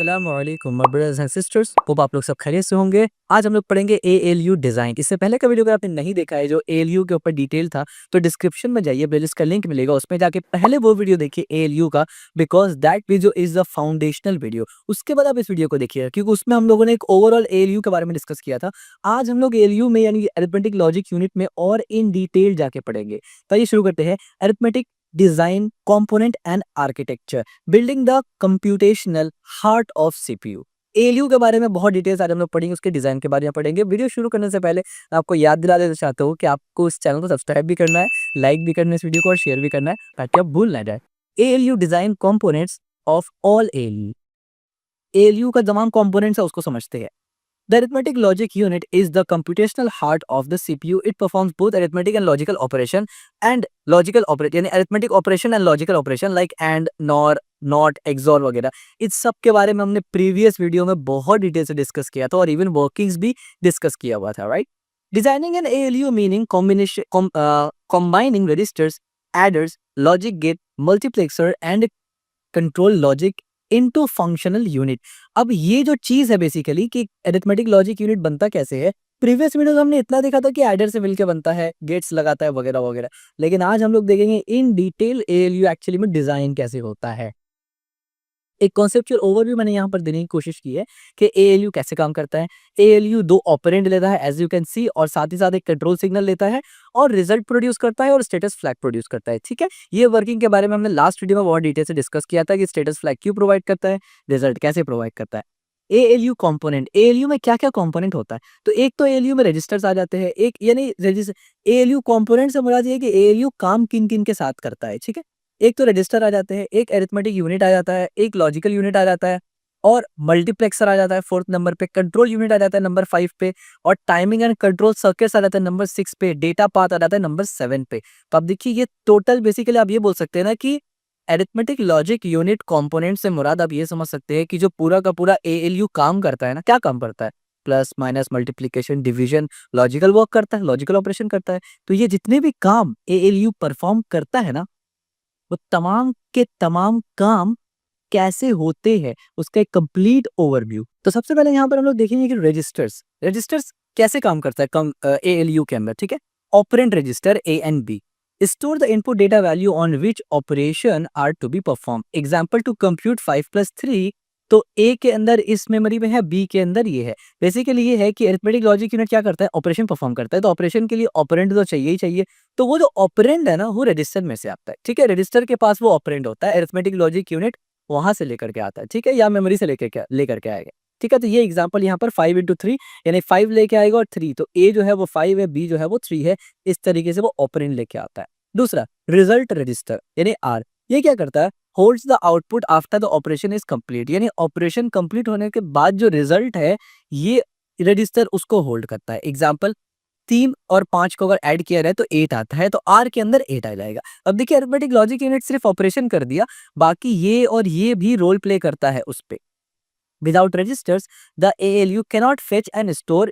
अस्सलाम वालेकुम my brothers and sisters, hope आप लोग सब खैरियत से होंगे। आज हम लोग पढ़ेंगे एएलयू डिज़ाइन। इससे पहले का वीडियो अगर आपने नहीं देखा है जो एएलयू के ऊपर डिटेल था, तो डिस्क्रिप्शन में जाइए, प्लेलिस्ट का लिंक मिलेगा, उसमें जाके पहले वो वीडियो देखिए एएलयू का, because that video is the foundational video. उसके बाद आप इस वीडियो को देखिएगा क्योंकि उसमें हम लोगों ने एक ओवरऑल एएलयू के बारे में डिस्कस किया था। आज हम लोग एएलयू में यानी अरिथमेटिक लॉजिक यूनिट में और इन डिटेल जाके पढ़ेंगे। तो आइए शुरू करते हैं। Arithmetic design component and architecture, building the computational heart of CPU. ALU के बारे में बहुत डिटेल्स आज हम लोग पढ़ेंगे, उसके डिजाइन के बारे में पढ़ेंगे। वीडियो शुरू करने से पहले मैं आपको याद दिला देना चाहता हूँ कि आपको इस चैनल को सब्सक्राइब भी करना है, लाइक भी करना है इस वीडियो को और शेयर भी करना है ताकि आप भूल ना जाए। ALU design components of all ALU. ALU का तमाम कंपोनेंट्स है उसको समझते हैं। The arithmetic logic unit is the computational heart of the CPU. It performs both arithmetic and logical operation and logical operation यानी arithmetic operation and logical operation like and, nor, not, XOR वगैरह। इस सब के बारे में हमने previous video में बहुत डिटेल से डिस्कस किया था और इवन वर्किंग्स भी डिस्कस किया हुआ था, right? Designing an ALU meaning combination combining registers, adders, logic gate, multiplexer and control logic into functional unit. अब ये जो चीज है बेसिकली कि अरिथमेटिक लॉजिक यूनिट बनता कैसे है, प्रीवियस वीडियो में हमने इतना देखा था कि एडर से मिलके बनता है, गेट्स लगाता है वगैरह वगैरह, लेकिन आज हम लोग देखेंगे इन डिटेल एएलयू एक्चुअली में डिजाइन कैसे होता है। एक कॉन्सेप्चुअल ओवरव्यू मैंने यहाँ पर देने की कोशिश की है कि एएलयू कैसे काम करता है। एएलयू दो ऑपरेंड लेता है एज यू कैन सी, और साथ ही साथ एक कंट्रोल सिग्नल लेता है और रिजल्ट प्रोड्यूस करता है और स्टेटस फ्लैग प्रोड्यूस करता है। ठीक है, ये वर्किंग के बारे में हमने लास्ट वीडियो में बहुत डिटेल से डिस्कस किया था कि स्टेटस फ्लैग क्यों प्रोवाइड करता है, रिजल्ट कैसे प्रोवाइड करता है। एएलयू कंपोनेंट, एएलयू में क्या क्या कंपोनेंट होता है, तो एक तो एएलयू में रजिस्टर्स आ जाते हैं, एक यानी रजिस्टर एएलयू कंपोनेंट से मुराद ये है कि एएलयू काम किन किन के साथ करता है। ठीक है, एक तो रजिस्टर आ जाते हैं, एक अरिथमेटिक यूनिट आ जाता है, एक लॉजिकल यूनिट आ जाता है और मल्टीप्लेक्सर आ जाता है फोर्थ नंबर पे, कंट्रोल यूनिट आ जाता है नंबर 5 पे और टाइमिंग एंड कंट्रोल सर्किट्स आ जाता है नंबर 6 पे, डेटा पाथ आ जाता है नंबर 7 पे। तो अब देखिए ये टोटल बेसिकली आप ये बोल सकते हैं ना कि अरिथमेटिक लॉजिक यूनिट कंपोनेंट से मुराद आप ये समझ सकते हैं कि जो पूरा का पूरा एएलयू काम करता है ना, क्या काम करता है, plus minus multiplication division logical work करता है, लॉजिकल ऑपरेशन करता है। तो ये जितने भी काम एएलयू परफॉर्म करता है ना, वो तमाम के तमाम काम कैसे होते हैं उसका एक कंप्लीट ओवरव्यू। तो सबसे पहले यहाँ पर हम लोग देखेंगे कि रजिस्टर्स, रजिस्टर्स कैसे काम करता है कम एएलयू के अंदर। ठीक है, operand register A and B store the input data value on which operation are to be perform. Example to compute 5+3, तो ए के अंदर इस मेमोरी में है, बी के अंदर ये है। बेसिकली ये है कि अरिथमेटिक लॉजिक यूनिट क्या करता है, ऑपरेशन परफॉर्म करता है, तो ऑपरेशन के लिए ऑपरेंड तो चाहिए ही चाहिए। तो वो जो ऑपरेंड है ना वो रजिस्टर में से आता है। ठीक है, रजिस्टर के पास वो ऑपरेंड होता है, अरिथमेटिक लॉजिक यूनिट वहां से लेकर के आता है। ठीक है, या मेमोरी से लेकर के आएगा। ठीक है, तो ये एग्जांपल यहाँ पर 5 × 3 यानी 5 लेके आएगा और 3, तो ए जो है वो 5 है, बी जो है वो 3 है। इस तरीके से वो ऑपरेंड लेके आता है। दूसरा रिजल्ट रजिस्टर यानी आर, ये क्या करता है, holds the output after the operation is complete, यानी ऑपरेशन कंप्लीट होने के बाद जो रिजल्ट है ये रजिस्टर उसको होल्ड करता है। एग्जाम्पल 3 और 5 को अगर ऐड किया जाए तो 8 आता है, तो आर के अंदर 8 आ जाएगा। अब देखिए अरिथमेटिक लॉजिक यूनिट सिर्फ ऑपरेशन कर दिया, बाकी ये और ये भी रोल प्ले करता है उस पे। Without registers the ALU cannot fetch and store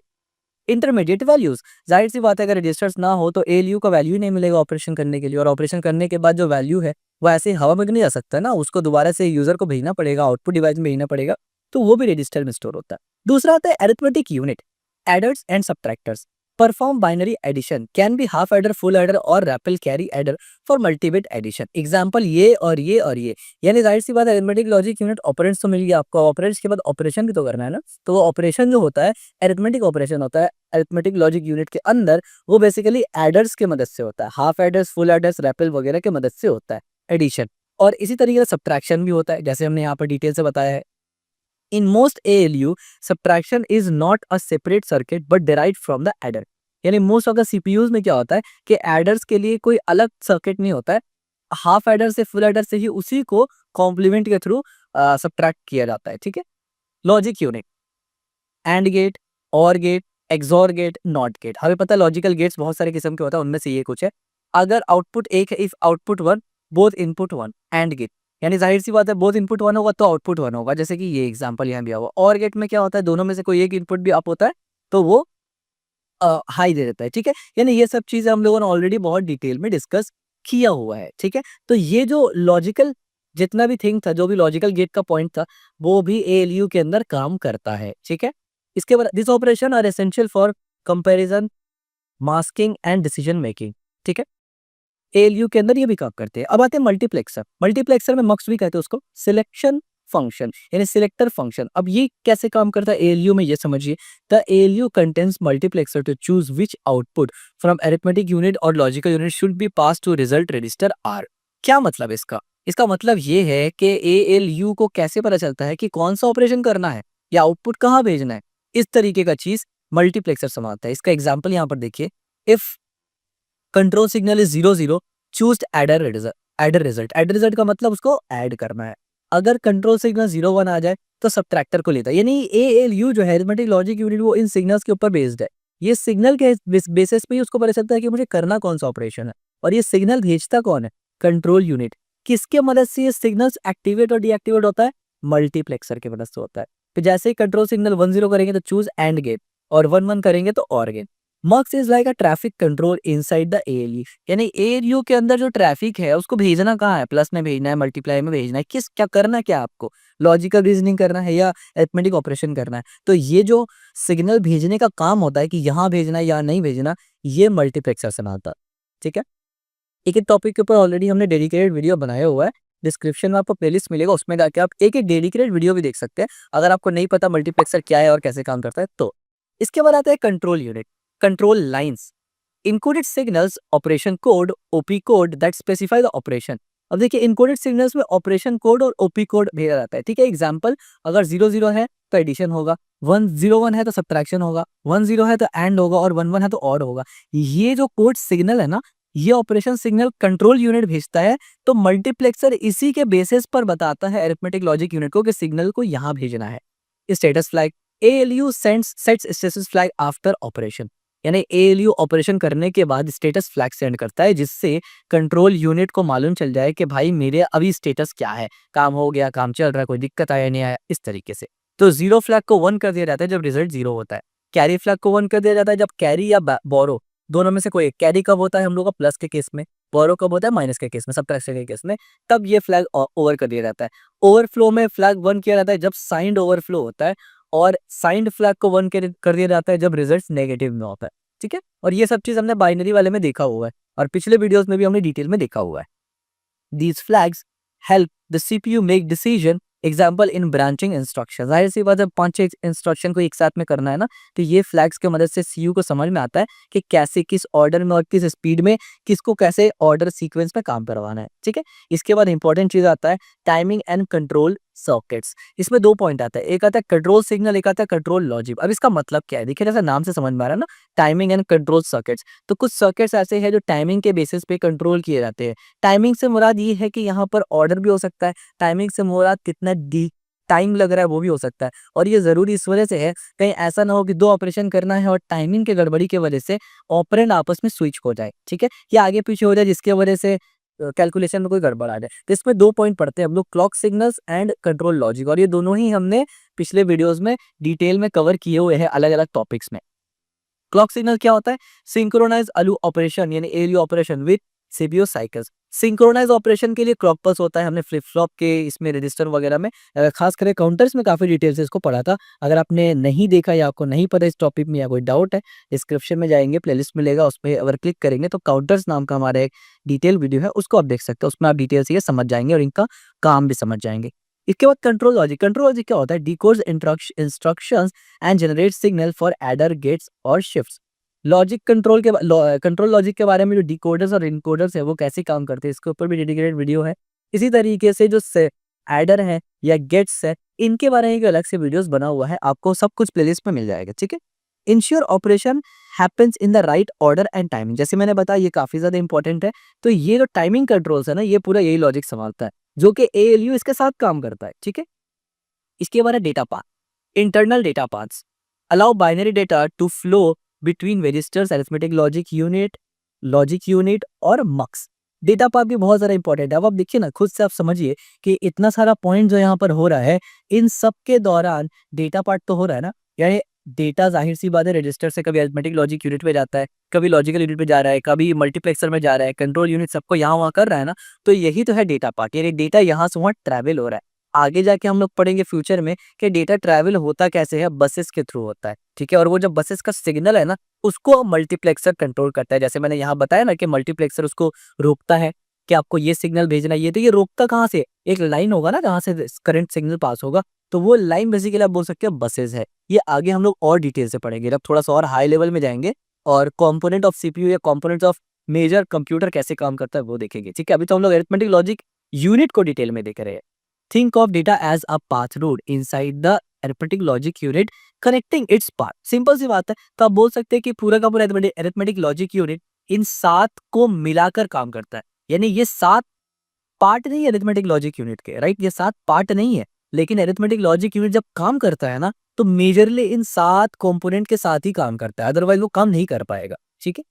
intermediate values. जाहिर सी बात है अगर रजिस्टर्स ना हो तो एएलयू का वैल्यू ही नहीं मिलेगा ऑपरेशन करने के लिए, और ऑपरेशन करने के बाद जो वैल्यू है वो ऐसे ही हवा में नहीं जा सकता ना, उसको दोबारा से यूजर को भेजना पड़ेगा, आउटपुट डिवाइस में भेजना पड़ेगा, तो वो भी रजिस्टर में स्टोर होता है। दूसरा आता है arithmetic unit, adders and subtractors perform binary addition, can be half adder, full adder और ripple carry adder for multibit addition. Example ये और ये और ये, यानी जाहिर सी बात है अरिथमेटिक लॉजिक यूनिट ऑपरेंड्स तो मिल गया आपको, ऑपरेंड्स के बाद ऑपरेशन भी तो करना है ना, तो वो ऑपरेशन जो होता है अरिथमेटिक ऑपरेशन होता है अरिथमेटिक लॉजिक यूनिट के अंदर, वो बेसिकली एडर्स के मदद से होता है, half aiders, full aiders, rappel वगैरह के मदद से होता है एडिशन। और इसी तरीके से सब्ट्रैक्शन भी होता है, जैसे हमने यहाँ पर डिटेल से बताया है। In most ALU, subtraction is not a separate circuit but derived from the adder. यानी मोस्ट ऑफ द सीपीयूज में क्या होता है कि एडर्स के लिए कोई अलग सर्किट नहीं होता है, हाफ एडर से फुल एडर से ही उसी को कॉम्प्लीमेंट के थ्रू सब्ट्रैक्ट किया जाता है। ठीक है, logic unit, AND gate, OR gate, XOR gate, NOT gate. हमें पता है लॉजिकल गेट्स बहुत सारे किस्म के होता है, उनमें से ये कुछ है। अगर आउटपुट एक है, if output 1 both input 1, AND gate यानी जाहिर सी बात है बोथ इनपुट 1 होगा तो आउटपुट 1 होगा, जैसे कि ये एग्जांपल यहाँ दिया हुआ। और गेट में क्या होता है, दोनों में से कोई एक इनपुट भी अप होता है तो वो हाई दे देता है। ठीक है, यानी ये सब चीजें हम लोगों ने ऑलरेडी बहुत डिटेल में डिस्कस किया हुआ है। ठीक है, तो ये जो लॉजिकल जितना भी थिंग था, जो भी लॉजिकल गेट का पॉइंट था, वो भी एएलयू के अंदर काम करता है, ठीक है। इसके बाद this operation are essential for comparison, masking and decision making, ठीक है। एएलयू के अंदर ये भी काम करते हैं। अब आते हैं मल्टीप्लेक्सर। मल्टीप्लेक्सर में मक्स भी कहते हैं उसको, सिलेक्शन फंक्शन यानी सिलेक्टर फंक्शन। अब ये कैसे काम करता है एएलयू में, ये समझिए। The ALU contains multiplexer to choose which output from arithmetic unit और logical unit should be pass to result register R. क्या मतलब इसका? इसका मतलब ये है कि एएलयू को कैसे पता चलता है कि कौन सा ऑपरेशन करना है या आउटपुट कहाँ भेजना है। इस तरीके का चीज मल्टीप्लेक्सर संभालता है। इसका एग्जाम्पल यहाँ पर देखिए, if control signal is 0 0, choose adder result. Adder result का मतलब उसको ऐड करना है। अगर कंट्रोल सिग्नल 0 1 आ जाए तो सब्ट्रैक्टर को लेता है। यानी एएलयू जो है, अरिथमेटिक लॉजिक यूनिट, वो इन सिग्नल्स के ऊपर बेस्ड है। ये सिग्नल के बेसिस पे ही उसको पता चलता है कि मुझे करना कौन सा ऑपरेशन है। और ये सिग्नल भेजता कौन है? Control unit. किसके मदद से ये सिग्नल्स एक्टिवेट और डीएक्टिवेट होता है? मल्टीप्लेक्सर की मदद से होता है। तो जैसे ही कंट्रोल सिग्नल 1 0 करेंगे तो चूज एंड गेट, और 1 1 करेंगे तो और gate. Mux is like a traffic control inside the ALU. यानी एएलयू के अंदर जो ट्रैफिक है उसको भेजना कहाँ है? प्लस में भेजना है, मल्टीप्लाई में भेजना है, किस क्या करना है, क्या आपको लॉजिकल रीजनिंग करना है या अरिथमेटिक ऑपरेशन करना है। तो ये जो सिग्नल भेजने का काम होता है कि यहाँ भेजना है या नहीं भेजना, ये मल्टीप्लेक्सर से आता है, ठीक है। एक एक टॉपिक के ऊपर ऑलरेडी हमने डेडिकेटेड वीडियो बनाया हुआ है। डिस्क्रिप्शन में आपको प्लेलिस्ट मिलेगा, उसमें जाके आप एक एक डेडिकेटेड वीडियो भी देख सकते हैं, अगर आपको नहीं पता मल्टीप्लेक्सर क्या है और कैसे काम करता है तो। इसके बाद आता है control unit, contour lines, encoded signals, operation code, OP code that specify the operation. अब देखिए, इनकोडेड सिग्नल्स में ऑपरेशन कोड और ओपी कोड भेजा जाता है, ठीक है। एग्जांपल, अगर 0 0 है तो एडिशन होगा, 1 0 1 है तो सब्ट्रैक्शन होगा, 1 0 है तो एंड होगा, और 1 1 है तो और होगा। ये जो कोड सिग्नल है ना, ये ऑपरेशन सिग्नल कंट्रोल यूनिट भेजता है। तो मल्टीप्लेक्सर इसी के बेसिस पर बताता है अरिथमेटिक लॉजिक यूनिट को कि सिग्नल को यहाँ भेजना है। Status flag, ALU sets status flag after operation. यानी एएलयू ऑपरेशन करने के बाद स्टेटस फ्लैग सेंड करता है, जिससे कंट्रोल यूनिट को मालूम चल जाए कि भाई मेरे अभी स्टेटस क्या है, काम हो गया, काम चल रहा है, कोई दिक्कत आया नहीं आया, इस तरीके से। तो जीरो फ्लैग को 1 कर दिया जाता है जब रिजल्ट 0 होता है। कैरी फ्लैग को 1 कर दिया जाता है जब कैरी या बोरो दोनों में से कोई एक। कैरी कब होता है हम लोग का? प्लस के केस में। बोरो कब होता है? माइनस के केस में, सब्ट्रैक्शन के केस में। तब ये फ्लैग ओवर कर दिया जाता है। ओवरफ्लो में फ्लैग 1 किया जाता है जब साइंड ओवरफ्लो होता है, और साइंड फ्लैग को 1 कर दिया जाता है जब रिजल्ट नेगेटिव में होता है, ठीक है। और ये सब चीज हमने बाइनरी वाले में देखा हुआ है, और पिछले वीडियोस में भी हमने डिटेल में देखा हुआ है। These flags help the CPU make decision, example in branching instruction. जाहिर सी बात है, 5-6 इंस्ट्रक्शन को एक साथ में करना है ना, तो ये फ्लैग्स की मदद से सीयू को समझ में आता है कि कैसे, किस ऑर्डर में और किस स्पीड में किसको कैसे ऑर्डर सीक्वेंस में काम करवाना है, ठीक है। इसके बाद इंपॉर्टेंट चीज आता है टाइमिंग एंड कंट्रोल सर्किट्स। इसमें 2 पॉइंट आता है, एक आता है कंट्रोल सिग्नल, एक आता है कंट्रोल लॉजिक। अब इसका मतलब क्या है? देखिए, जैसे नाम से समझ में आ रहा है ना, टाइमिंग एंड कंट्रोल सर्किट्स। तो कुछ सर्किट्स ऐसे हैं जो टाइमिंग के बेसिस पे कंट्रोल किए जाते हैं। टाइमिंग से मुराद ये है कि यहाँ पर ऑर्डर भी हो सकता है, टाइमिंग से मुराद कितना डी टाइम लग रहा है वो भी हो सकता है। और ये जरूरी इस वजह से है, कहीं ऐसा ना हो कि 2 ऑपरेशन करना है और टाइमिंग के गड़बड़ी की वजह से ऑपरेंड आपस में स्विच हो जाए, ठीक है, या आगे पीछे हो जाए, जिसकी वजह से कैलकुलेशन में कोई गड़बड़ आ जाए। तो इसमें 2 पॉइंट पढ़ते हैं हम लोग, clock signals and control logic, और ये दोनों ही हमने पिछले वीडियोस में डिटेल में कवर किए हुए हैं अलग अलग टॉपिक्स में। क्लॉक सिग्नल क्या होता है? सिंक्रोनाइज अलू ऑपरेशन यानी ALU operation with CPU cycles. Synchronise operation के लिए क्लॉक पल्स होता है, हमने फ्लिप फ्लॉप के इसमें रजिस्टर वगैरह में खास करके काउंटर्स में काफी डिटेल से इसको पढ़ा था। अगर आपने नहीं देखा या आपको नहीं पता इस टॉपिक में या कोई डाउट है, डिस्क्रिप्शन में जाएंगे, प्लेलिस्ट मिलेगा, उसमें अगर क्लिक करेंगे तो काउंटर्स नाम का हमारा एक डिटेल वीडियो है, उसको आप देख सकते हो। उसमें आप डिटेल से ये समझ जाएंगे और इनका काम भी समझ जाएंगे। इसके बाद कंट्रोल लॉजिक। कंट्रोल लॉजिक क्या होता है? Decodes instructions and generate signal for adder, gates और शिफ्ट्स। लॉजिक कंट्रोल के कंट्रोल लॉजिक के बारे में जो डिकोडर्स और इनकोडर्स है वो कैसे काम करते हैं, इसके ऊपर भी डेडिकेटेड वीडियो है। इसी तरीके से जो एडर है या गेट्स है, इनके बारे में एक अलग से वीडियोस बना हुआ है, आपको सब कुछ प्लेलिस्ट में मिल जाएगा, ठीक है। Ensure operation happens in the right order and timing. जैसे मैंने बताया, ये काफी ज्यादा इंपॉर्टेंट है। तो ये जो टाइमिंग कंट्रोल्स है ना, ये पूरा यही लॉजिक संभालता है, जो कि एएलयू इसके साथ काम करता है, ठीक है। इसके बारे में data path, internal data paths allow binary data to flow between registers, arithmetic logic unit और मक्स। डेटा पाथ भी बहुत ज्यादा इंपॉर्टेंट है। अब आप देखिए ना, खुद से आप समझिए कि इतना सारा पॉइंट जो यहाँ पर हो रहा है, इन सब के दौरान डेटा पार्ट तो हो रहा है ना, यानी डेटा ज़ाहिर सी बात है रजिस्टर से कभी अरिथमेटिक लॉजिक यूनिट में जाता है, कभी लॉजिकल यूनिट में जा रहा है, कभी मल्टीप्लेक्सर में जा रहा है, कंट्रोल यूनिट सबको यहाँ-वहाँ कर रहा है ना, तो यही तो है डेटा पार्ट, यानी डेटा यहाँ से वहाँ ट्रैवल हो रहा है। आगे जाके हम लोग पढ़ेंगे फ्यूचर में कि डेटा ट्रैवल होता कैसे है, बसेस के थ्रू होता है, ठीक है? और वो जब बसेस का सिग्नल है ना, उसको मल्टीप्लेक्सर कंट्रोल करता है। जैसे मैंने यहाँ बताया ना कि मल्टीप्लेक्सर उसको रोकता है कि आपको ये सिग्नल भेजना है, ये तो ये रोकता कहाँ से? एक लाइन होगा ना जहाँ से करंट सिग्नल पास होगा, तो वो लाइन बेसिकली आप बोल सकते हैं बसेस है। ये आगे हम लोग और डिटेल से पढ़ेंगे, जब थोड़ा-सा और हाई लेवल में जाएँगे और कंपोनेंट ऑफ सीपीयू या कंपोनेंट्स ऑफ मेजर कंप्यूटर कैसे काम करता है वो देखेंगे, ठीक है? अभी तो हम लोग अरिथमेटिक लॉजिक यूनिट को डिटेल में देख रहे हैं। Think of data as a path road inside the arithmetic logic unit connecting its part. Simple सी बात है, तो आप बोल सकते हैं कि पूरा का पूरा अरिथमेटिक लॉजिक यूनिट इन 7 को मिलाकर काम करता है। यानी ये 7 पार्ट नहीं है अरिथमेटिक लॉजिक यूनिट के, राइट? ये 7 पार्ट नहीं है, लेकिन अरिथमेटिक लॉजिक यूनिट जब काम करता है ना, तो मेजरली इन 7 कंपोनेंट के साथ ही काम करता है, अदरवाइज़ वो काम नहीं कर पाएगा, ठीक है?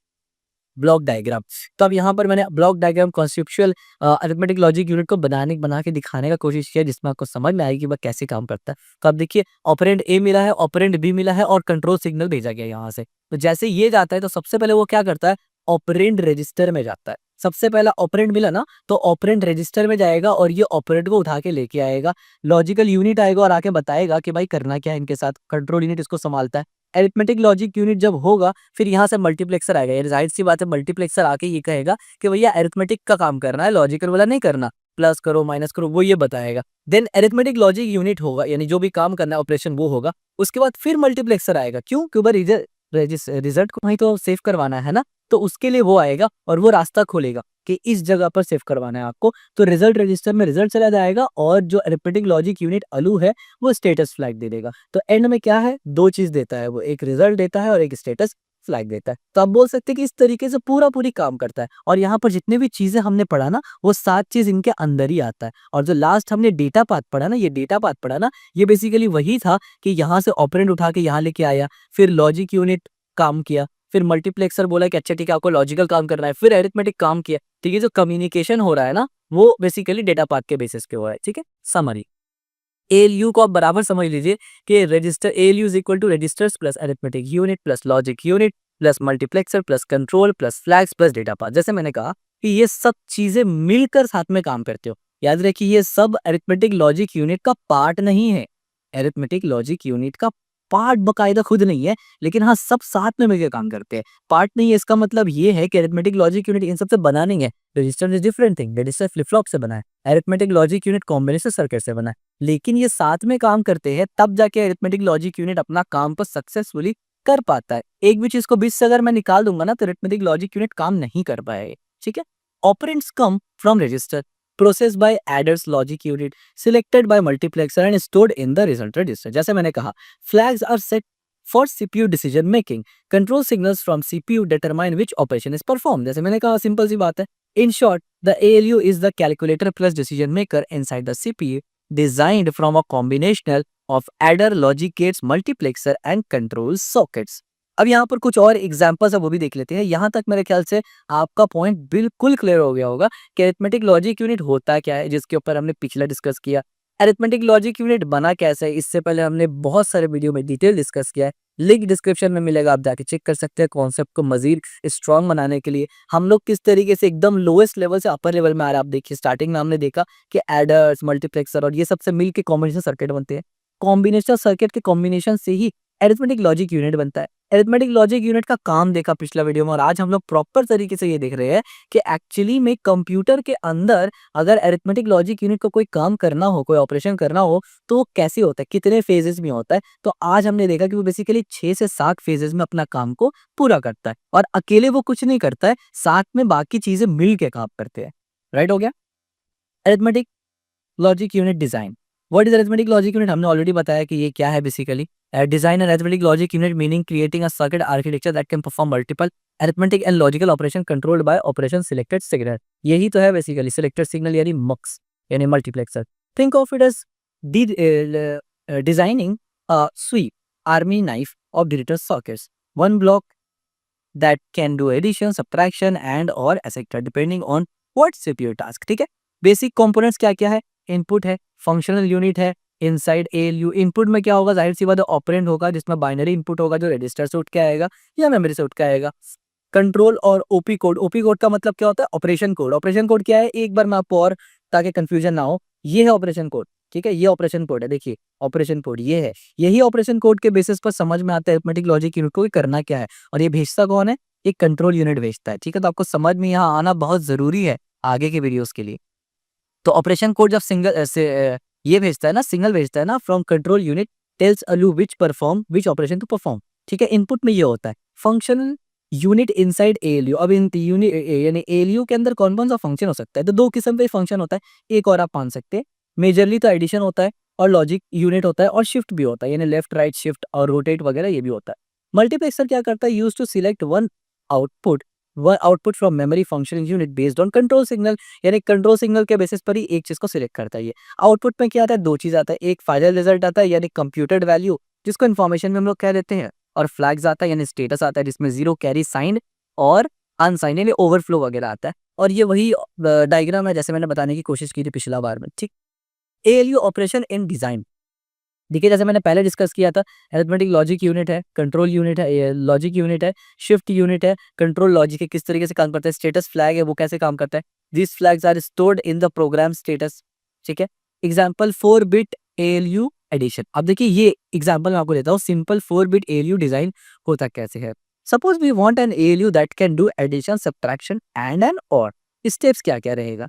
Block diagram. तो अब यहाँ पर मैंने block diagram conceptual arithmetic logic unit को बना के दिखाने का कोशिश किया, जिसमें आपको समझ में आएगी वह कैसे काम करता है। तो अब देखिए, ऑपरेंड ए मिला है, ऑपरेंड बी मिला है और कंट्रोल सिग्नल भेजा गया यहाँ से। तो जैसे ये जाता है तो सबसे पहले वो क्या करता है, ऑपरेंड रजिस्टर में जाता है। सबसे पहला ऑपरेंड मिला ना, तो ऑपरेंड रजिस्टर में जाएगा और ये ऑपरेंड को उठा के लेके आएगा। लॉजिकल यूनिट आएगा और आके बताएगा कि भाई करना क्या है इनके साथ। कंट्रोल यूनिट इसको संभालता है। अरिथमेटिक लॉजिक यूनिट जब होगा, फिर यहाँ से मल्टीप्लेक्सर आएगा। ये ज़ाहिर-सी बात है, मल्टीप्लेक्सर आके ये कहेगा कि भैया अरिथमेटिक का काम करना है, लॉजिकल वाला नहीं करना। प्लस करो, माइनस करो, वो ये बताएगा। देन अरिथमेटिक लॉजिक यूनिट होगा, यानी जो भी काम करना है ऑपरेशन वो होगा। उसके बाद फिर मल्टीप्लेक्सर आएगा। क्यों? क्योंकि रिजल्ट को वहीं तो सेव करवाना है ना, तो उसके लिए वो आएगा और वो रास्ता खोलेगा कि इस जगह पर सेव करवाना है आपको। तो रिजल्ट रजिस्टर में रिजल्ट चला जाएगा और जो अरिथमेटिक लॉजिक यूनिट अलू है, वो स्टेटस फ्लैग दे देगा। तो एंड में क्या है, 2 चीज़ देता है वो, एक रिजल्ट देता है और एक स्टेटस फ्लैग देता है। तो आप बोल सकते हैं कि इस तरीके से पूरा-पूरी काम करता है और यहाँ पर जितने भी चीज़ें हमने पढ़ा ना, वो 7 चीज़ इनके अंदर ही आता है। और जो लास्ट हमने डेटा पाथ पढ़ा ना, ये डेटा पाथ पढ़ा ना, ये बेसिकली वही था कि यहाँ से ऑपरेंड उठा के यहाँ लेके आया, फिर लॉजिक यूनिट काम किया, फिर मल्टीप्लेक्सर बोला कि अच्छा ठीक है आपको लॉजिकल काम करना है, फिर अरिथमेटिक काम किया। ठीक है, जो कम्युनिकेशन हो रहा है ना, वो बेसिकली डेटा पाथ के बेसिस पे हो रहा है। ठीक है, समरी एएलयू को आप बराबर समझ लीजिए कि register ALU is equal to registers plus arithmetic unit plus logic unit plus multiplexer plus control plus flags plus data path. जैसे मैंने कहा कि ये सब चीजें मिलकर साथ में काम करते हो। याद रखिए, ये सब अरिथमेटिक लॉजिक यूनिट का पार्ट नहीं है। अरिथमेटिक लॉजिक यूनिट का पार्ट बकायदा खुद नहीं है, लेकिन हाँ सब साथ में मिलकर काम करते हैं। पार्ट नहीं है इसका मतलब ये है कि अरिथमेटिक लॉजिक यूनिट इन सबसे बना नहीं है। Register is different thing, register flip flop से बना है, arithmetic logic unit combination circuit से बना है। लेकिन ये साथ में काम करते हैं, तब जाके अरिथमेटिक लॉजिक यूनिट अपना काम को सक्सेसफुली कर पाता है। एक भी चीज को बीच से अगर मैं निकाल दूंगा ना, तो अरिथमेटिक लॉजिक यूनिट काम नहीं कर पाएगा। ठीक है, operands come from register, processed by adders logic unit, selected by multiplexer and stored in the result register। जैसे मैंने कहा, flags are set for CPU decision making, control signals from CPU determine which operation is performed। जैसे मैंने कहा, simple सी बात है। In short, the ALU is the calculator plus decision maker inside the CPU, designed from a combination of adder, logic gates, multiplexer and control sockets। अब यहाँ पर कुछ और एग्जांपल्स है, वो भी देख लेते हैं। यहाँ तक मेरे ख्याल से आपका पॉइंट बिल्कुल क्लियर हो गया होगा कि अरिथमेटिक लॉजिक यूनिट होता क्या है, जिसके ऊपर हमने पिछला डिस्कस किया। अरिथमेटिक लॉजिक यूनिट बना कैसे है, इससे पहले हमने बहुत सारे वीडियो में डिटेल डिस्कस किया है। लिंक डिस्क्रिप्शन में मिलेगा, आप जाके चेक कर सकते हैं। कॉन्सेप्ट को मजीद स्ट्रॉन्ग बनाने के लिए हम लोग किस तरीके से एकदम लोएस्ट लेवल से अपर लेवल में आ रहे हैं। आप देखिए, स्टार्टिंग में हमने देखा कि एडर्स, मल्टीप्लेक्सर और ये सबसे मिलकर कॉम्बिनेशन सर्किट बनते हैं। कॉम्बिनेशन सर्किट के कॉम्बिनेशन से ही अरिथमेटिक लॉजिक यूनिट बनता है। अरिथमेटिक लॉजिक यूनिट का काम देखा पिछला वीडियो में, और आज हम लोग प्रॉपर तरीके से ये देख रहे हैं कि एक्चुअली में कंप्यूटर के अंदर अगर अरिथमेटिक लॉजिक यूनिट को कोई काम करना हो, कोई ऑपरेशन करना हो, तो वो कैसे होता है, कितने फेजेस में होता है। तो आज हमने देखा कि वो बेसिकली 6 से 7 फेजेस में अपना काम को पूरा करता है, और अकेले वो कुछ नहीं करता है, साथ में बाकी चीजें मिल के काम करते हैं। राइट हो गया। Arithmetic logic unit design, what is arithmetic logic unit, हमने ऑलरेडी बताया कि ये क्या है। Basically design an arithmetic logic unit meaning creating a circuit architecture that can perform multiple arithmetic and logical operation controlled by operation selected signal. यही तो है basically selected signal, यानी मक्स, यानी multiplexer. Think of it as designing a Swiss army knife of digital circuits, one block that can do addition, subtraction and or etc depending on what CPU task। ठीक है, basic components क्या क्या है, input है, functional unit है, inside ALU. Input में क्या होगा, जाहिर सी बात है ऑपरेंड होगा जिसमें बाइनरी इनपुट होगा जो रजिस्टर से उठ के आएगा या मेमोरी से उठ के आएगा। कंट्रोल और ओपी कोड, ओपी कोड का मतलब क्या होता है, ऑपरेशन कोड। ऑपरेशन कोड क्या है, एक बार मैं आपको और ताकि कंफ्यूजन ना हो, ये है ऑपरेशन कोड, ठीक है, ये ऑपरेशन कोड है, देखिए ऑपरेशन कोड ये है। यही ऑपरेशन कोड के बेसिस पर समझ में आता है अरिथमेटिक लॉजिक यूनिट को कि करना क्या है, और ये भेजता कौन है, एक कंट्रोल यूनिट भेजता है, ठीक है। तो आपको समझ में यहाँ आना बहुत जरूरी है आगे के वीडियोस के लिए। तो ऑपरेशन कोड जब सिंगल ये भेजता है ना, सिग्नल भेजता है ना फ्रॉम कंट्रोल यूनिट टेल्स अलू विच ऑपरेशन टू परफॉर्म, ठीक है। इनपुट में ये होता है फंक्शनल यूनिट इनसाइड एएलयू। अब इन यूनिट यानी एएलयू के अंदर कौन कौन सा फंक्शन हो सकता है, तो दो किस्म का फंक्शन होता है, एक और आप मान सकते हैं। मेजरली तो एडिशन होता है और लॉजिक यूनिट होता है और शिफ्ट भी होता है, यानी लेफ्ट राइट शिफ्ट और रोटेट वगैरह ये भी होता है। मल्टीप्लेक्सर क्या करता है, use to select output one output from memory function unit based on control signal, यानी कंट्रोल सिग्नल के बेसिस पर ही एक चीज को सिलेक्ट करता है ये। आउटपुट में क्या आता है, दो चीज आता है, एक फाइनल रिजल्ट आता है यानी कंप्यूटेड वैल्यू जिसको इन्फॉर्मेशन में हम लोग कह देते हैं, और फ्लैग्स आता है यानी स्टेटस आता है जिसमें जीरो कैरी साइंड और अनसाइंड यानी ओवरफ्लो वगैरह आता है। और ये वही डायग्राम है जैसे मैंने बताने की कोशिश की थी पिछला बार में, ठीक। एएलयू ऑपरेशन इन डिजाइन, देखिए जैसे मैंने पहले डिस्कस किया था, अरिथमेटिक लॉजिक यूनिट है, कंट्रोल यूनिट है, लॉजिक यूनिट है, शिफ्ट यूनिट है, कंट्रोल लॉजिक है, किस तरीके से काम करता है, स्टेटस फ्लैग है वो कैसे काम करता है, this flags are stored in the program status, ठीक है। Example 4 bit ALU addition. अब देखिए ये एग्जांपल मैं आपको देता हूँ, सिंपल 4 बिट एएलयू डिजाइन होता कैसे है। Suppose we want an ALU that can do addition, subtraction and और स्टेप्स क्या क्या रहेगा,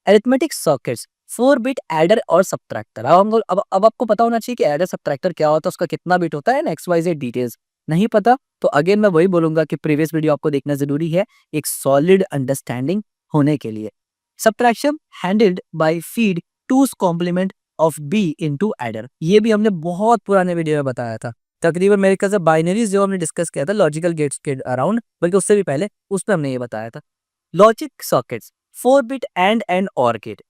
अरिथमेटिक सर्किट्स, 4 बिट एडर और सब्ट्रैक्टर। अब आपको पता होना चाहिए कि एडर सब्ट्रैक्टर क्या होता है, उसका कितना बिट होता है and X Y Z details. नहीं पता तो अगेन मैं वही बोलूंगा कि प्रीवियस वीडियो आपको देखना जरूरी है एक सॉलिड अंडरस्टैंडिंग होने के लिए। Subtraction handled by feed two's complement of B into adder, ये भी हमने बहुत पुराने वीडियो में बताया था, तकरीबन मेरे ख्याल से बाइनरीज जो हमने डिस्कस किया था लॉजिकल गेट्स के अराउंड, बल्कि उससे भी पहले उसमें हमने ये बताया था। लॉजिक सॉकेट्स, 4 बिट एंड और गेट,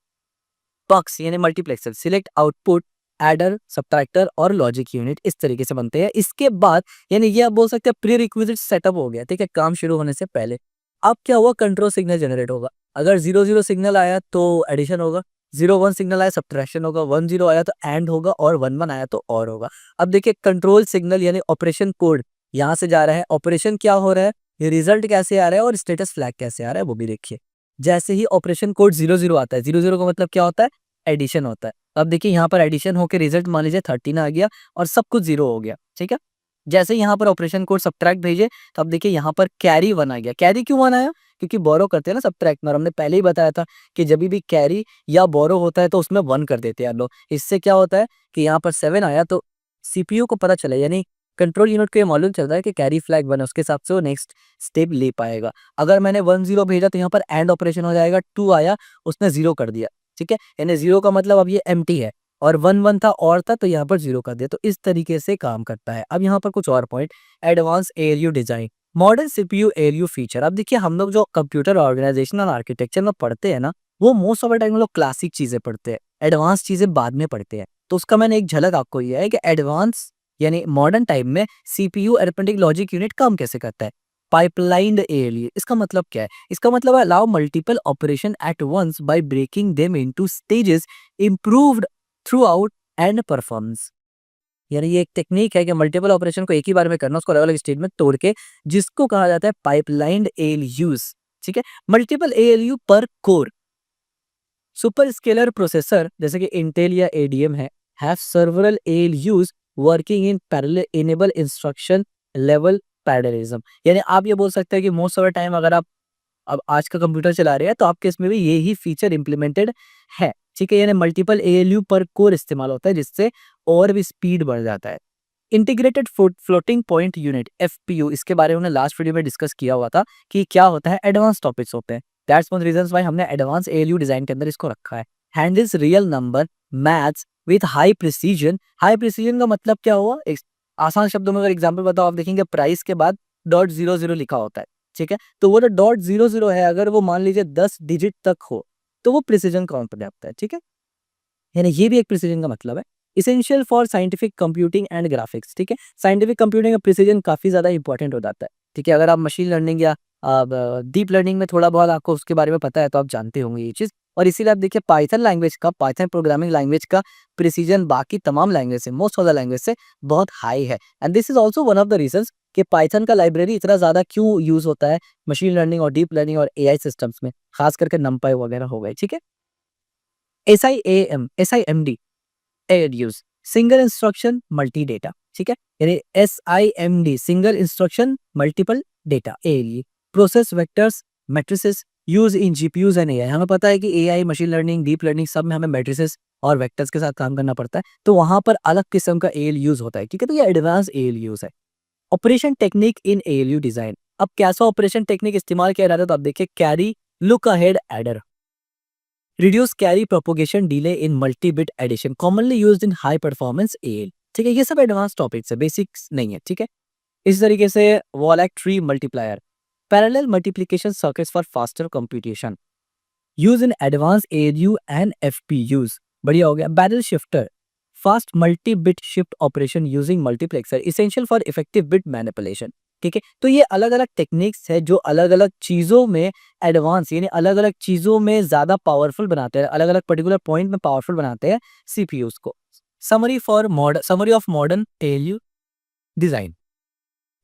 बक्स यानी multiplexer, select output, adder, subtractor और लॉजिक यूनिट इस तरीके से बनते हैं। इसके बाद यानी ये आप बोल सकते हैं प्री रिक्विजिट सेटअप हो गया, ठीक है, काम शुरू होने से पहले। अब क्या हुआ, कंट्रोल सिग्नल जनरेट होगा, अगर 0 0 सिग्नल आया तो एडिशन होगा, 0 1 सिग्नल आया सब्ट्रैक्शन होगा, 1 0 आया तो एंड होगा और 1 1 आया तो और होगा। अब देखिए कंट्रोल सिग्नल यानी ऑपरेशन कोड यहाँ से जा रहा है, ऑपरेशन क्या हो रहा है, ये रिजल्ट कैसे आ रहा है और स्टेटस फ्लैग कैसे आ रहा है वो भी देखिए। जैसे ही ऑपरेशन कोड 0 0 आता है, 0 0 का मतलब क्या होता है, एडिशन होता है। अब देखिए यहाँ पर एडिशन होकर रिजल्ट मान लीजिए 13 आ गया और सब कुछ 0 हो गया, ठीक है। जैसे ही यहाँ पर ऑपरेशन कोड सब्ट्रैक्ट भेजे तो अब देखिए यहाँ पर कैरी 1 आ गया। कैरी क्यों 1 आया, क्योंकि बोरो करते हैं ना सब्ट्रैक्ट में, और हमने पहले ही बताया था कि जब भी कैरी या बोरो होता है तो उसमें 1 कर देते हैं लोग। इससे क्या होता है कि यहाँ पर 7 आया तो सीपीयू को पता चला, यानी कंट्रोल यूनिट को ये मालूम चल रहा है कि कैरी फ्लैग 1 है, उसके हिसाब से वो नेक्स्ट स्टेप ले पाएगा। अगर मैंने 1 0 भेजा तो यहाँ पर एंड ऑपरेशन हो जाएगा, 2 आया उसने 0 कर दिया, ठीक है, यानी 0 का मतलब अब ये एम्प्टी है, और 1 1 था और था तो यहाँ पर 0 कर दिया। तो इस तरीके से काम करता है। अब यहाँ पर कुछ और point, advance ALU design, modern CPU ALU feature. अब देखिए हम लोग जो कंप्यूटर ऑर्गेनाइजेशनल आर्किटेक्चर में पढ़ते हैं ना, वो मोस्ट ऑफ द टाइम लोग क्लासिक चीजें पढ़ते हैं, एडवांस चीजें बाद में पढ़ते हैं। तो उसका मैंने एक झलक आपको ये है कि एडवांस यानी मॉडर्न टाइम में सीपीयू अरिथमेटिक लॉजिक यूनिट काम कैसे करता है। पाइपलाइन्ड एएलयू, इसका मतलब क्या है, इसका मतलब है allow multiple operation at once by breaking them into stages improved throughput and performance. यानी ये एक टेक्निक है कि मल्टीपल ऑपरेशन को एक ही बार में करना, उसको अलग अलग स्टेज में तोड़ के, जिसको कहा जाता है पाइपलाइन्ड एएलयूज, ठीक है। मल्टीपल एएलयू पर कोर, सुपर स्केलर प्रोसेसर जैसे कि इंटेल या एडीएम है, have several ALUs working in parallel, enable instruction level parallelism. यानी आप ये बोल सकते हैं कि मोस्ट ऑफ द टाइम अगर आप अब आज का कंप्यूटर चला रहे हैं तो आपके इसमें भी यही फीचर इंप्लीमेंटेड है, ठीक है। यानी मल्टीपल एएलयू पर कोर इस्तेमाल होता है जिससे और भी स्पीड बढ़ जाता है। Integrated floating point unit FPU, इसके बारे में हमने लास्ट वीडियो में डिस्कस किया हुआ था कि क्या होता है, एडवांस टॉपिक्स होते हैं। दैट्स वन रीजंस व्हाई हमने एडवांस एएलयू डिजाइन के अंदर इसको रखा है। Handles real number maths with high precision. High precision का मतलब क्या हुआ, एक आसान शब्दों में अगर एग्जांपल बताओ, आप देखेंगे प्राइस के बाद .00 लिखा होता है, ठीक है। तो वो जो .00 है अगर वो मान लीजिए 10 डिजिट तक हो तो वो प्रिसीजन काउंट पर जाता है, ठीक है। यानी ये भी एक प्रिसीजन का मतलब है। Essential for scientific computing and graphics, ठीक है। साइंटिफिक कंप्यूटिंग का प्रिसीजन काफी ज्यादा इंपॉर्टेंट हो जाता है, ठीक है। अगर आप मशीन लर्निंग या अब डीप लर्निंग में थोड़ा बहुत आपको उसके बारे में पता है तो आप जानते होंगे ये चीज़। और इसीलिए आप देखिए पाइथन प्रोग्रामिंग लैंग्वेज का प्रिसीजन बाकी तमाम लैंग्वेज से, मोस्ट ऑफ द लैंग्वेज से बहुत हाई है। And this is also one of the reasons कि पाइथन का लाइब्रेरी इतना ज़्यादा क्यों यूज़ होता है मशीन लर्निंग और डीप लर्निंग और एआई सिस्टम्स में, खास करके नमपाई वगैरह हो गए, ठीक है। SIMD ADUs single instruction multi data, ठीक है। यानी SIMD single instruction multiple data, ALU process vectors matrices use in GPUs and AI. हमें पता है कि AI, machine learning, deep learning सब में हमें मैट्रिसेस और वेक्टर्स के साथ काम करना पड़ता है, तो वहां पर अलग किस्म का ALU यूज होता है, ठीक है। तो ये एडवांस ALU यूज है। Operation technique in ALU design, अब कैसा ऑपरेशन टेक्निक इस्तेमाल किया जाता है, तो आप देखिए carry look ahead adder, reduce carry propagation delay in multi bit addition, commonly used in high performance ALU, ठीक है। ये सब एडवांस टॉपिक्स है, बेसिक्स नहीं है, ठीक है। इस तरीके से Wallace tree multiplier, parallel multiplication circuits for faster computation, use in advance ALU and FPUs, बढ़िया हो गया। Barrel shifter, fast multi bit shift operation using multiplexer, essential for effective bit manipulation, ठीक है। तो ये अलग अलग टेक्निक्स है जो अलग अलग चीजों में एडवांस, यानी अलग अलग चीजों में ज्यादा पावरफुल बनाते हैं, अलग अलग पर्टिकुलर पॉइंट में पावरफुल बनाते हैं सीपीयूज को। Summary of modern ALU design.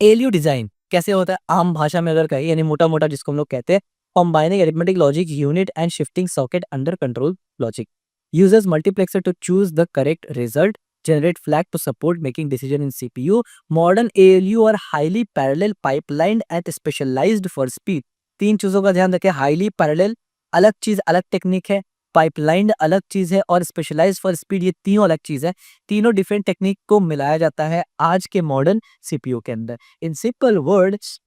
ALU design कैसे होता है आम भाषा में अगर कहें, यानी मोटा मोटा जिसको हम लोग कहते हैं combining arithmetic logic unit and shifting socket under control logic, uses multiplexer to choose the correct result, generate flag to support making decision in CPU. Modern ALU are highly parallel, pipelined and specialized for speed. तीन चीजों का ध्यान रखें, highly parallel अलग चीज, अलग technique है, पाइपलाइंड अलग चीज है, और स्पेशलाइज फॉर स्पीड, ये तीनों अलग चीज है। तीनों डिफरेंट टेक्निक को मिलाया जाता है आज के मॉडर्न सीपीयू के अंदर। In simple words,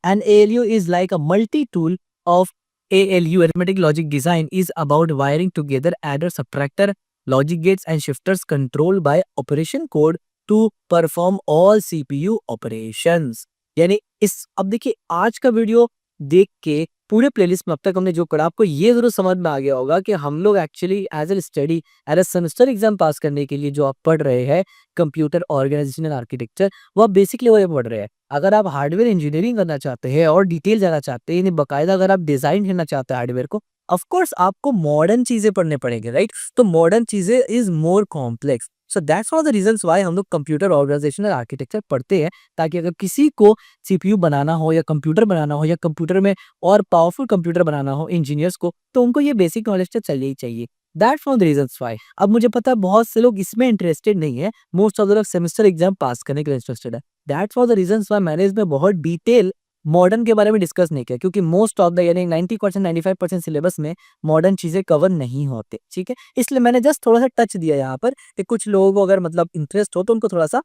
an ALU is like a multi-tool of ALU. Arithmetic logic design is about wiring together adder, subtractor, logic gates and shifters controlled by operation code to perform all CPU operations. यानी इस, अब देखिए आज का video देख के पूरे playlist में अब तक हमने जो पढ़ा, आपको ये जरूर समझ में आ गया होगा कि हम लोग actually as a study, as a semester exam pass करने के लिए जो आप पढ़ रहे हैं कंप्यूटर ऑर्गेनाइजेशनल आर्किटेक्चर, वो आप बेसिक लेवल पे पढ़ रहे हैं। अगर आप हार्डवेयर इंजीनियरिंग करना चाहते हैं और डिटेल जाना चाहते हैं, यानी बकायदा अगर आप डिजाइन करना चाहते हैं हार्डवेयर को, ऑफ कोर्स आपको मॉडर्न चीजें पढ़ने पड़ेंगे, राइट। तो मॉडर्न चीजें is more complex, so that's one of the reasons why हम लोग कंप्यूटर ऑर्गेनाइजेशनल आर्किटेक्चर पढ़ते हैं, ताकि अगर किसी को सीपीयू बनाना हो या कंप्यूटर बनाना हो या कंप्यूटर में और पावरफुल कंप्यूटर बनाना हो इंजीनियर्स को, तो उनको ये बेसिक नॉलेज तो चाहिए ही चाहिए। That's one of the reasons why. अब मुझे पता है बहुत से लोग इसमें इंटरेस्टेड नहीं है, मोस्ट ऑफ द लोग सेमेस्टर एग्जाम पास करने के लिए इंटरेस्टेड है। That's for the reasons why मैंने इसमें बहुत डिटेल मॉडर्न के बारे में डिस्कस नहीं किया, क्योंकि मोस्ट ऑफ द, यानी 90% 95% सिलेबस में मॉडर्न चीजें कवर नहीं होते, ठीक है। इसलिए मैंने जस्ट थोड़ा सा टच दिया यहाँ पर कि कुछ लोगों को अगर मतलब इंटरेस्ट हो तो उनको थोड़ा सा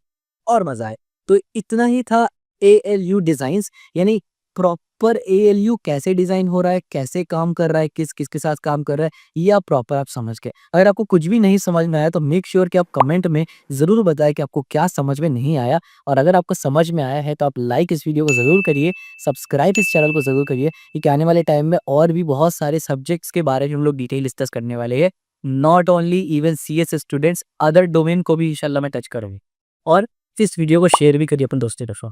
और मजा आए। तो इतना ही था ALU डिजाइंस, यानी प्रॉपर ALU कैसे डिजाइन हो रहा है, कैसे काम कर रहा है, किस किस के साथ काम कर रहा है, ये आप प्रॉपर आप समझ गए। अगर आपको कुछ भी नहीं समझ में आया तो मेक श्योर कि आप कमेंट में जरूर बताएं कि आपको क्या समझ में नहीं आया, और अगर आपको समझ में आया है तो आप लाइक इस वीडियो को जरूर करिए, सब्सक्राइब इस चैनल को जरूर करिए, क्योंकि आने वाले टाइम में और भी बहुत सारे सब्जेक्ट्स के बारे में हम लोग डिटेल डिस्कस करने वाले हैं। Not only even CS students, other domain को भी इंशाल्लाह मैं टच करूंगी। और इस वीडियो को शेयर भी करिए अपन दोस्तों के साथ।